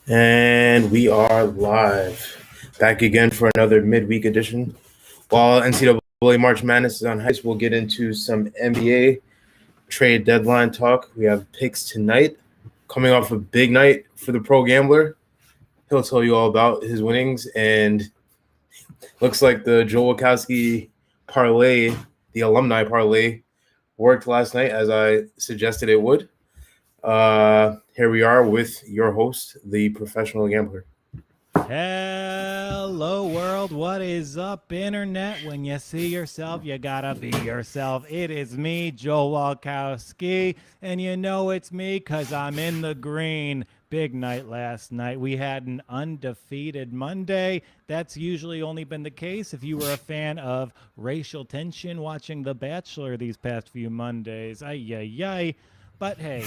And we are live. Back again for another midweek edition. While NCAA March Madness is on ice, we'll get into some NBA trade deadline talk. We have picks tonight. Coming off a big night for the pro gambler. He'll tell you all about his winnings. And looks like the Joel Wachowski parlay, the alumni parlay, worked last night as I suggested it would. Here we are with your host, the professional gambler. Hello world, what is up internet? When you see yourself, you gotta be yourself. It is me, Joel Wachowski, and you know it's me because I'm in the green. Big night last night. We had an undefeated Monday. That's usually only been the case if you were a fan of racial tension watching The Bachelor these past few Mondays. Ay, ay, ay. But hey,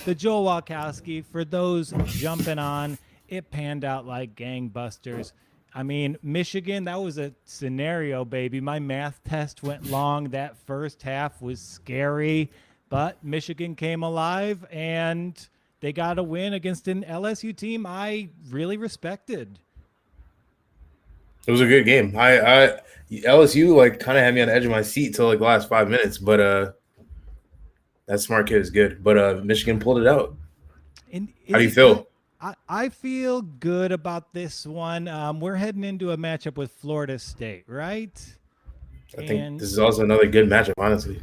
the Joel Wachowski, for those jumping on, it panned out like gangbusters. I mean, Michigan, that was a scenario, baby. My math test went long. That first half was scary, but Michigan came alive and they got a win against an LSU team I really respected. It was a good game. I LSU like kind of had me on the edge of my seat till like the last 5 minutes, but that smart kid is good. But Michigan pulled it out. How do you feel? I feel good about this one. We're heading into a matchup with Florida State, right? I think this is also another good matchup, honestly.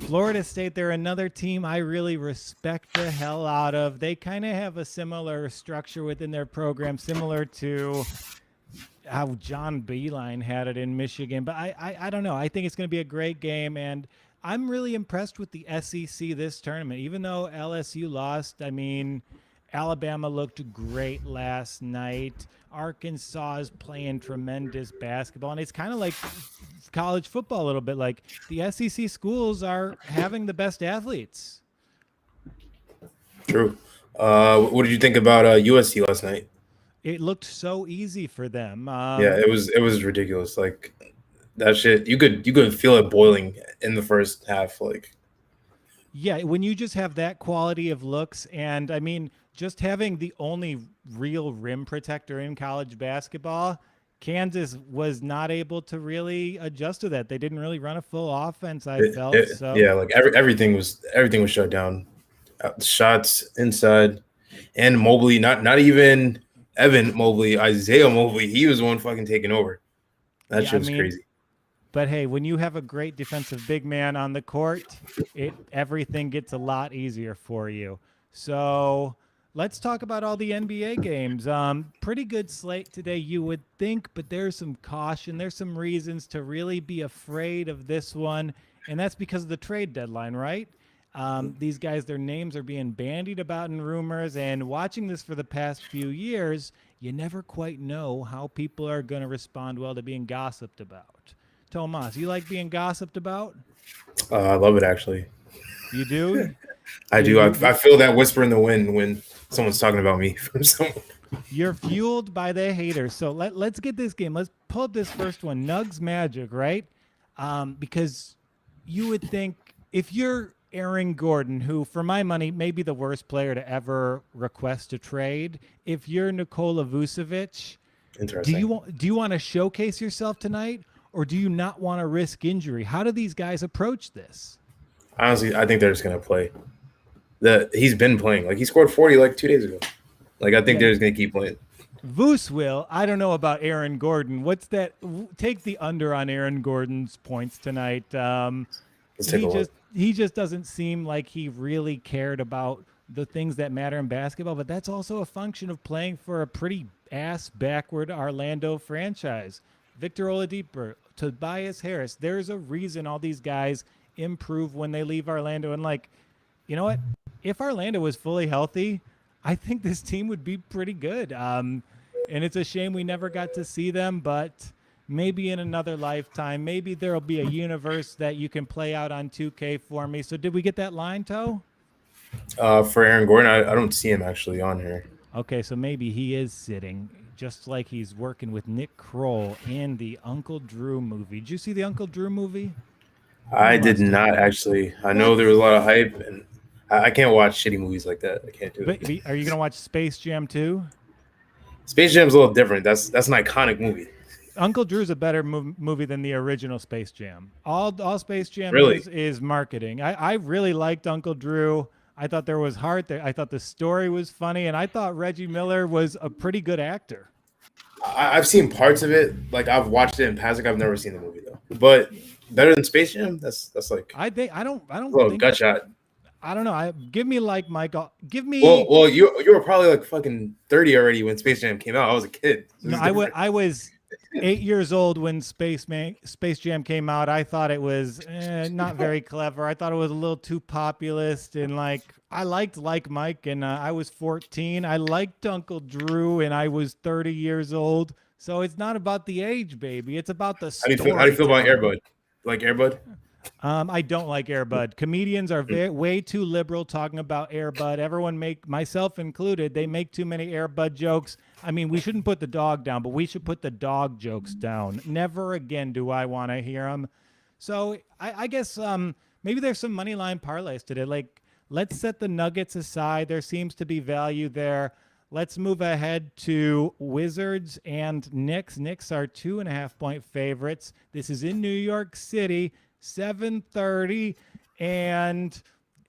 Florida State, they're another team I really respect the hell out of. They kind of have a similar structure within their program, similar to how John Beilein had it in Michigan. But I don't know. I think it's going to be a great game, and I'm really impressed with the SEC this tournament. Even though LSU lost, I mean, Alabama looked great last night. Arkansas is playing tremendous basketball. And it's kind of like college football a little bit. Like the SEC schools are having the best athletes. True. What did you think about USC last night? It looked so easy for them. Yeah, it was ridiculous. Like that shit, you could feel it boiling in the first half. Like, yeah, when you just have that quality of looks, and I mean, just having the only real rim protector in college basketball, Kansas was not able to really adjust to that. They didn't really run a full offense, I felt. Yeah, like everything was shut down. Shots inside, and Mobley, not even Evan Mobley, Isaiah Mobley. He was the one fucking taking over. That shit was crazy. But hey, when you have a great defensive big man on the court, everything gets a lot easier for you. So let's talk about all the NBA games. Pretty good slate today, you would think, but there's some caution. There's some reasons to really be afraid of this one, and that's because of the trade deadline, right? These guys, their names are being bandied about in rumors, and watching this for the past few years, you never quite know how people are going to respond well to being gossiped about. Tomas, you like being gossiped about? I love it, actually. You do? I do. I feel that whisper in the wind when someone's talking about me from someone. You're fueled by the haters. So let's get this game. Let's pull up this first one. Nugs Magic, right? Because you would think if you're Aaron Gordon, who for my money may be the worst player to ever request a trade, if you're Nikola Vucevic, do you want to showcase yourself tonight? Or do you not want to risk injury? How do these guys approach this? Honestly, I think they're just going to play. He's been playing. Like, he scored 40 like 2 days ago. Like, I think they're just going to keep playing. Vuce will. I don't know about Aaron Gordon. What's that? Take the under on Aaron Gordon's points tonight. He just doesn't seem like he really cared about the things that matter in basketball, but that's also a function of playing for a pretty ass-backward Orlando franchise. Victor Oladipo, Tobias Harris. There's a reason all these guys improve when they leave Orlando. And like, you know what? If Orlando was fully healthy, I think this team would be pretty good. And it's a shame we never got to see them, but maybe in another lifetime, maybe there'll be a universe that you can play out on 2K for me. So did we get that line, Toe? For Aaron Gordon, I don't see him actually on here. Okay, so maybe he is sitting, just like he's working with Nick Kroll in the Uncle Drew movie. Did you see the Uncle Drew movie? I did not actually. I know there was a lot of hype, and I can't watch shitty movies like that. I can't do it. But are you going to watch Space Jam 2? Space Jam's a little different. That's an iconic movie. Uncle Drew's a better movie than the original Space Jam. All Space Jam Really? is marketing. I really liked Uncle Drew. I thought there was heart there. I thought the story was funny, and I thought Reggie Miller was a pretty good actor. I've seen parts of it. Like I've watched it in passing. I've never seen the movie though. But better than Space Jam? That's like I don't a little think gut shot. I don't know. Give me like Michael. Give me. Well, you were probably like fucking 30 already when Space Jam came out. I was a kid. So No, I was 8 years old when Space Jam came out. I thought it was not very clever. I thought it was a little too populist, and like I liked Like Mike, and I was 14. I liked Uncle Drew, and I was 30 years old. So it's not about the age, baby. It's about the story. How do you feel about Airbud? Like Airbud? I don't like Airbud. Comedians are way too liberal talking about Airbud. Everyone myself included, they make too many Airbud jokes. I mean, we shouldn't put the dog down, but we should put the dog jokes down. Never again do I want to hear them. So I guess maybe there's some money line parlays today. Like, let's set the Nuggets aside. There seems to be value there. Let's move ahead to Wizards and Knicks. Knicks are 2.5-point favorites. This is in New York City. 7:30, and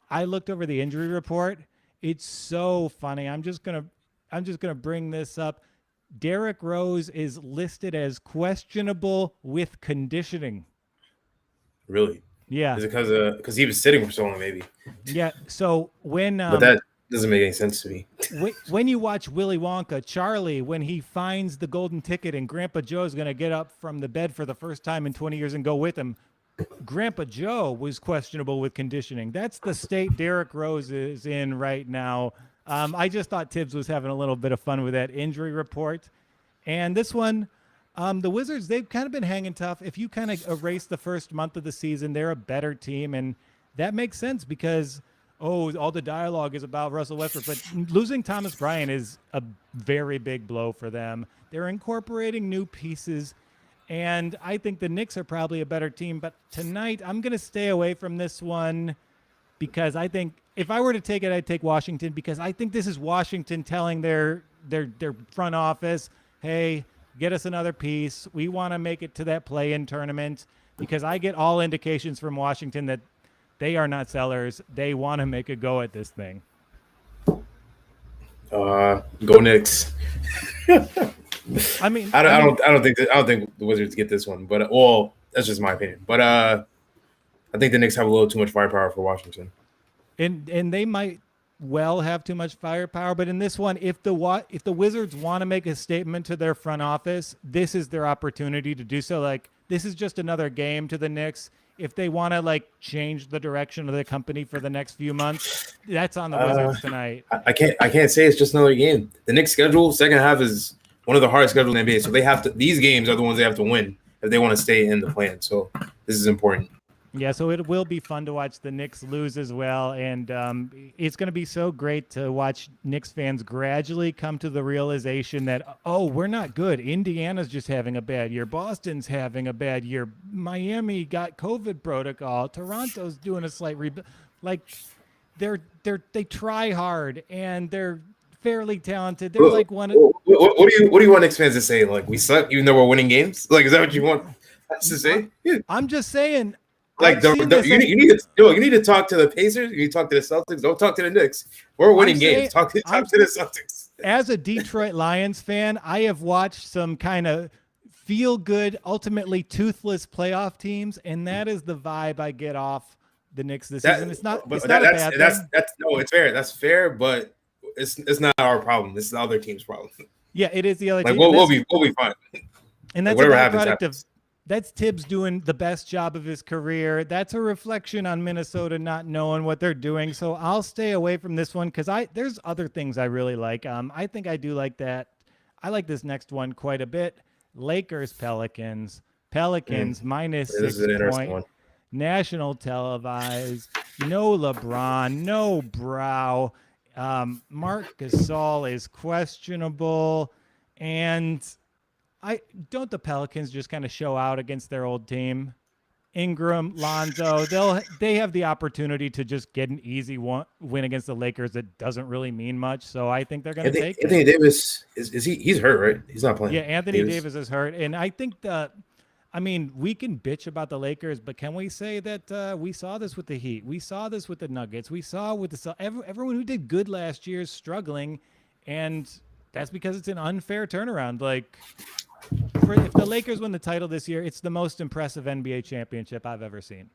I looked over the injury report. It's so funny. I'm just gonna bring this up. Derrick Rose is listed as questionable with conditioning. Really? Yeah. Is it because he was sitting for so long, maybe? Yeah. So when But that doesn't make any sense to me. when you watch Willy Wonka, Charlie, when he finds the golden ticket and Grandpa Joe's gonna get up from the bed for the first time in 20 years and go with him. Grandpa Joe was questionable with conditioning. That's the state Derrick Rose is in right now. I just thought Tibbs was having a little bit of fun with that injury report. And this one, the Wizards, they've kind of been hanging tough. If you kind of erase the first month of the season, they're a better team. And that makes sense because, all the dialogue is about Russell Westbrook. But losing Thomas Bryant is a very big blow for them. They're incorporating new pieces. And I think the Knicks are probably a better team. But tonight, I'm going to stay away from this one because I think if I were to take it, I'd take Washington because I think this is Washington telling their front office, hey, get us another piece. We want to make it to that play-in tournament because I get all indications from Washington that they are not sellers. They want to make a go at this thing. Go Knicks. I mean, I don't think the Wizards get this one, but that's just my opinion. But I think the Knicks have a little too much firepower for Washington. And they might well have too much firepower, but in this one, if the Wizards want to make a statement to their front office, this is their opportunity to do so. Like, this is just another game to the Knicks. If they want to like change the direction of the company for the next few months, that's on the Wizards tonight. I can't say it's just another game. The Knicks schedule second half is one of the hardest schedules in the NBA, so they have to. These games are the ones they have to win if they want to stay in the plan. So this is important. Yeah, so it will be fun to watch the Knicks lose as well, and it's going to be so great to watch Knicks fans gradually come to the realization that, we're not good. Indiana's just having a bad year. Boston's having a bad year. Miami got COVID protocol. Toronto's doing a slight rebuild. Like, they try hard, and they're fairly talented. They're like one. What do you want Knicks fans to say? Like, we suck even though we're winning games? Like, is that what you want us to say? I'm just saying. Like you need to talk to the Pacers. You need to talk to the Celtics. Don't talk to the Knicks. We're winning games. Talk to the Celtics. As a Detroit Lions fan, I have watched some kind of feel-good, ultimately toothless playoff teams, and that is the vibe I get off the Knicks this season. It's not a bad thing. It's fair. That's fair, but it's not our problem. This is the other team's problem. Yeah, it is the other team. We'll be fine. And that's whatever a byproduct happens. That's Tibbs doing the best job of his career. That's a reflection on Minnesota not knowing what they're doing. So I'll stay away from this one because there's other things I really like. I think I do like that. I like this next one quite a bit. Lakers, Pelicans. Pelicans minus 6 point. National televised. No LeBron. No Brow. Marc Gasol is questionable. And the Pelicans just kind of show out against their old team? Ingram, Lonzo, they have the opportunity to just get an easy win against the Lakers that doesn't really mean much. So I think they're going to take Anthony it. Davis is he's hurt, right? He's not Yeah, playing. Anthony Davis is hurt, and I think we can bitch about the Lakers, but can we say that we saw this with the Heat? We saw this with the Nuggets. We saw with everyone who did good last year is struggling, and that's because it's an unfair turnaround. Like, if the Lakers win the title this year, it's the most impressive NBA championship I've ever seen.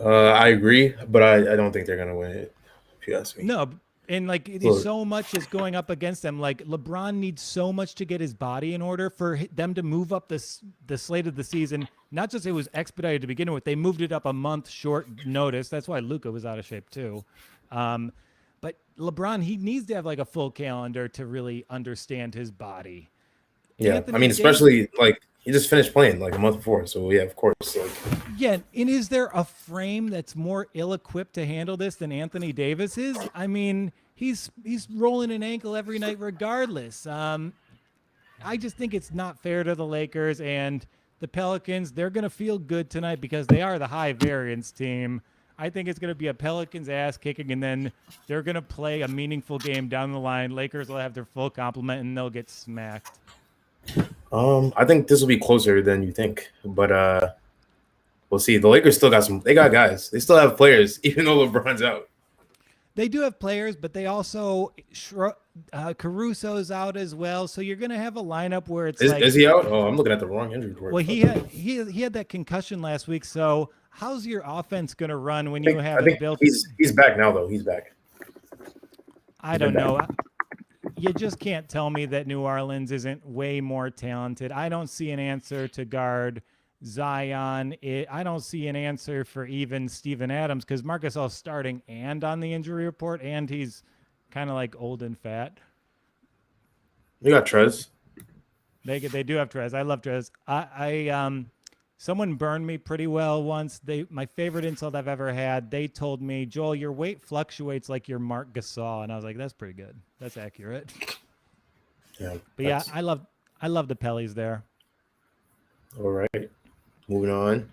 I agree, but I don't think they're gonna win it. If you ask me. No, and like so much is going up against them. Like LeBron needs so much to get his body in order for them to move up the slate of the season. Not just it was expedited to begin with; they moved it up a month short notice. That's why Luka was out of shape too. But LeBron, he needs to have like a full calendar to really understand his body. Yeah, Anthony, I mean, especially like he just finished playing like a month before, so yeah, of course. Like, yeah, and is there a frame that's more ill-equipped to handle this than Anthony Davis is? I mean, he's rolling an ankle every night, regardless. I just think it's not fair to the Lakers and the Pelicans. They're going to feel good tonight because they are the high variance team. I think it's going to be a Pelicans ass kicking, and then they're going to play a meaningful game down the line. Lakers will have their full complement, and they'll get smacked. I think this will be closer than you think, but we'll see. The Lakers still got they got guys. They still have players, even though LeBron's out. They do have players, but they also Caruso's out as well. So you're going to have a lineup where it's is he out? Oh, I'm looking at the wrong injury report. Well, he had that concussion last week. So how's your offense going to run when you have it built? He's back now, though. He's back. I don't know. You just can't tell me that New Orleans isn't way more talented. I don't see an answer to guard Zion. I don't see an answer for even Steven Adams because Marc Gasol's starting and on the injury report, and he's kind of like old and fat. They got Trez. They do have Trez. I love Trez. Someone burned me pretty well once. My favorite insult I've ever had. They told me, Joel, your weight fluctuates like your Marc Gasol, and I was like, that's pretty good. That's accurate. Yeah, but yeah, I love the Pellies there. All right, moving on.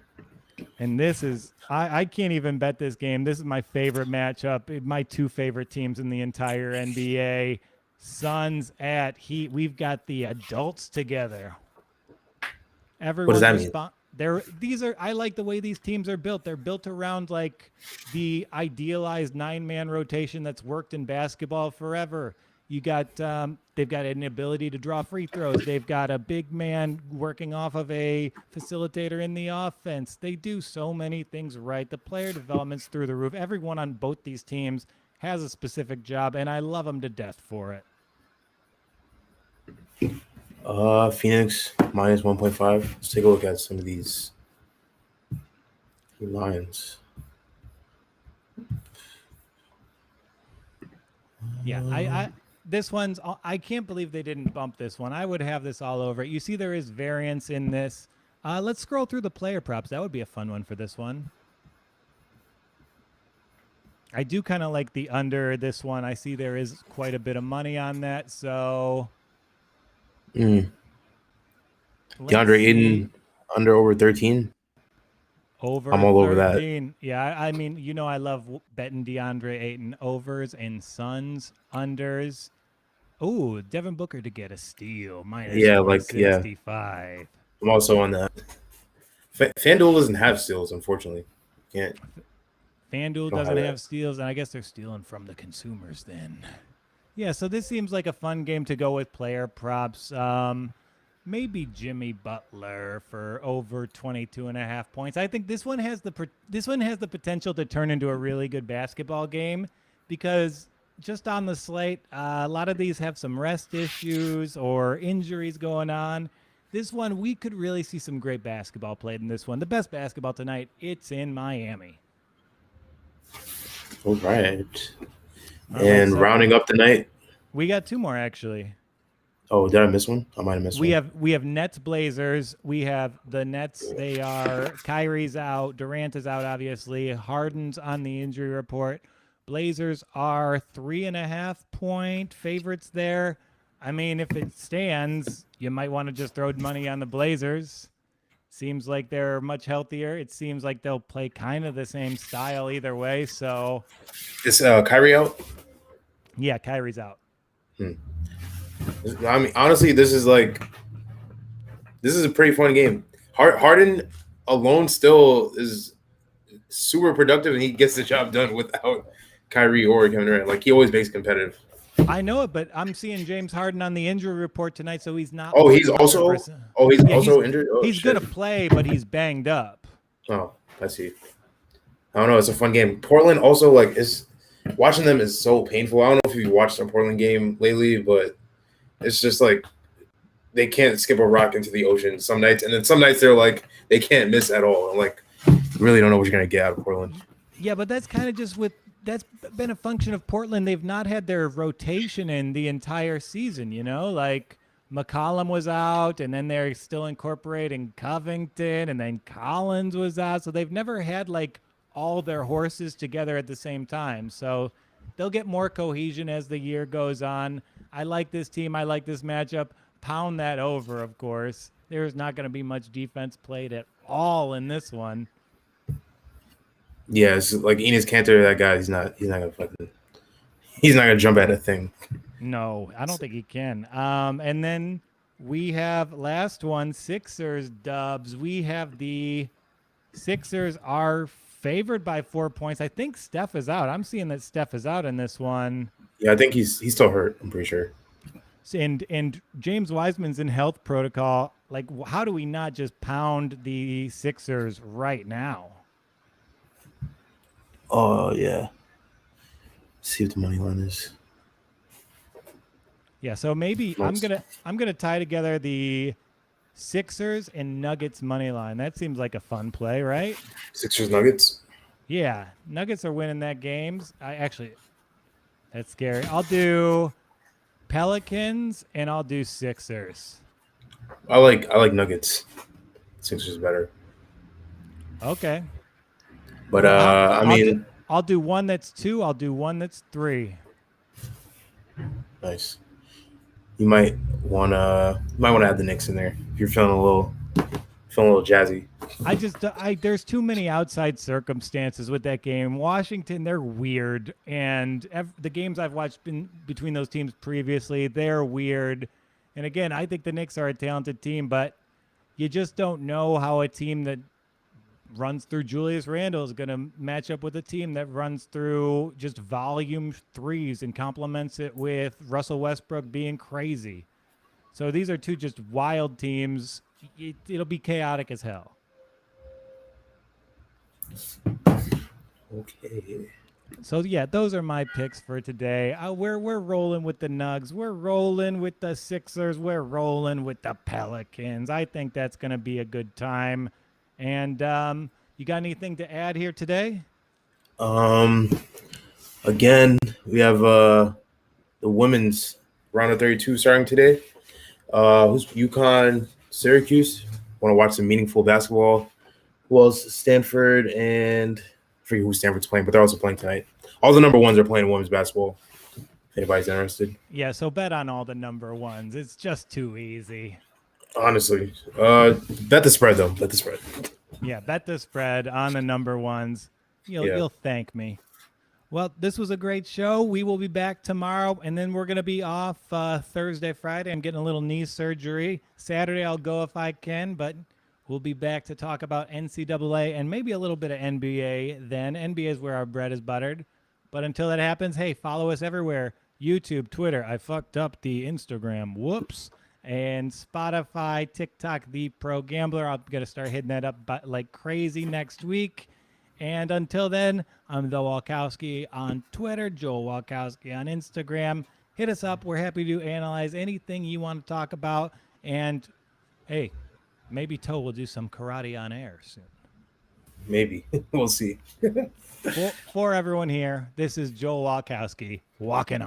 And this is I can't even bet this game. This is my favorite matchup. My two favorite teams in the entire NBA. Suns at Heat. We've got the adults together. What does that mean? I like the way these teams are built. They're built around like the idealized 9-man rotation that's worked in basketball forever. You got they've got an ability to draw free throws. They've got a big man working off of a facilitator in the offense. They do so many things right. The player development's through the roof. Everyone on both these teams has a specific job, and I love them to death for it. Phoenix minus 1.5. Let's take a look at some of these lines. Yeah, this one's. I can't believe they didn't bump this one. I would have this all over. You see, there is variance in this. Let's scroll through the player props. That would be a fun one for this one. I do kind of like the under this one. I see there is quite a bit of money on that, so. DeAndre Ayton under over 13. Over I'm all 13. over that. Yeah, I mean, I love betting DeAndre Ayton overs and Suns unders. Ooh, Devin Booker to get a steal. Minus 165. I'm also on that. FanDuel doesn't have steals, unfortunately. Can't. FanDuel doesn't have steals, and I guess they're stealing from the consumers then. Yeah, so this seems like a fun game to go with player props. Maybe Jimmy Butler for over 22.5 points. I think this one has the potential to turn into a really good basketball game because just on the slate, a lot of these have some rest issues or injuries going on. This one, we could really see some great basketball played in this one. The best basketball tonight, it's in Miami. All right. And rounding up the night. We got two more, actually. Oh, did I miss one? I might have missed one. We have Nets Blazers. We have the Nets. They are Kyrie's out. Durant is out, obviously. Harden's on the injury report. Blazers are 3.5 point favorites there. I mean, if it stands, you might want to just throw money on the Blazers. seems like they're much healthier. It seems like they'll play kind of the same style either way. So, Is Kyrie out? yeah, Kyrie's out. I mean, honestly, this is a pretty fun game. Harden alone still is super productive, and he gets the job done without Kyrie or Kevin Durant. Like he always makes competitive. I know it, but I'm seeing James Harden on the injury report tonight, so he's not. Oh, he's also. 100%. Oh, he's Yeah, also injured. Oh, he's shit. gonna play, but he's banged up. Oh, I see. I don't know. It's a fun game. Portland also is watching them is so painful. I don't know if you watched a Portland game lately, but it's just like they can't skip a rock into the ocean some nights, and then some nights they're like they can't miss at all. I'm like, really don't know what you're gonna get out of Portland. Yeah, but that's kind of just that's been a function of Portland. They've not had their rotation in the entire season, like McCollum was out and then they're still incorporating Covington and then Collins was out. So they've never had all their horses together at the same time. So they'll get more cohesion as the year goes on. I like this team. I like this matchup. Pound that over, of course. There's not going to be much defense played at all in this one. Yeah, it's like Enes Kanter, that guy. He's not gonna jump at a thing. No, I don't think he can. And then we have last one, Sixers dubs. We have the Sixers are favored by 4 points. I think Steph is out. I'm seeing that Steph is out in this one. Yeah, I think he's still hurt. I'm pretty sure. And James Wiseman's in health protocol. How do we not just pound the Sixers right now? Oh yeah. See what the money line is. Yeah, so maybe I'm gonna tie together the Sixers and Nuggets money line. That seems like a fun play, right? Sixers Nuggets. Yeah, Nuggets are winning that games. That's scary. I'll do Pelicans and I'll do Sixers. I like Nuggets. Sixers better. Okay. But I'll do one that's 2. I'll do one that's 3. Nice. You might want to add the Knicks in there if you're feeling a little jazzy. There's too many outside circumstances with that game. Washington, they're weird, and the games I've watched between those teams previously, they're weird. And again, I think the Knicks are a talented team, but you just don't know how a team that runs through Julius Randle is going to match up with a team that runs through just volume threes and complements it with Russell Westbrook being crazy. So these are two just wild teams. It'll be chaotic as hell. Okay. So yeah, those are my picks for today. We're rolling with the Nugs. We're rolling with the Sixers. We're rolling with the Pelicans. I think that's going to be a good time. And you got anything to add here today? Again, we have the women's round of 32 starting today. Who's UConn, Syracuse? Want to watch some meaningful basketball? Who else? Stanford and I forget who Stanford's playing, but they're also playing tonight. All the number ones are playing women's basketball. If anybody's interested. Yeah, so bet on all the number ones. It's just too easy. Honestly, bet the spread though. Bet the spread. Yeah, bet the spread on the number ones. You'll thank me. Well, this was a great show. We will be back tomorrow, and then we're going to be off Thursday, Friday. I'm getting a little knee surgery. Saturday, I'll go if I can, but we'll be back to talk about NCAA and maybe a little bit of NBA then. NBA is where our bread is buttered. But until that happens, hey, follow us everywhere. YouTube, Twitter. I fucked up the Instagram. Whoops. And Spotify, TikTok, The Pro Gambler. I'm going to start hitting that up like crazy next week. And until then, I'm The Walkowski on Twitter, Joel Walkowski on Instagram. Hit us up. We're happy to analyze anything you want to talk about. And, hey, maybe Toe will do some karate on air soon. Maybe. We'll see. For everyone here, this is Joel Walkowski walking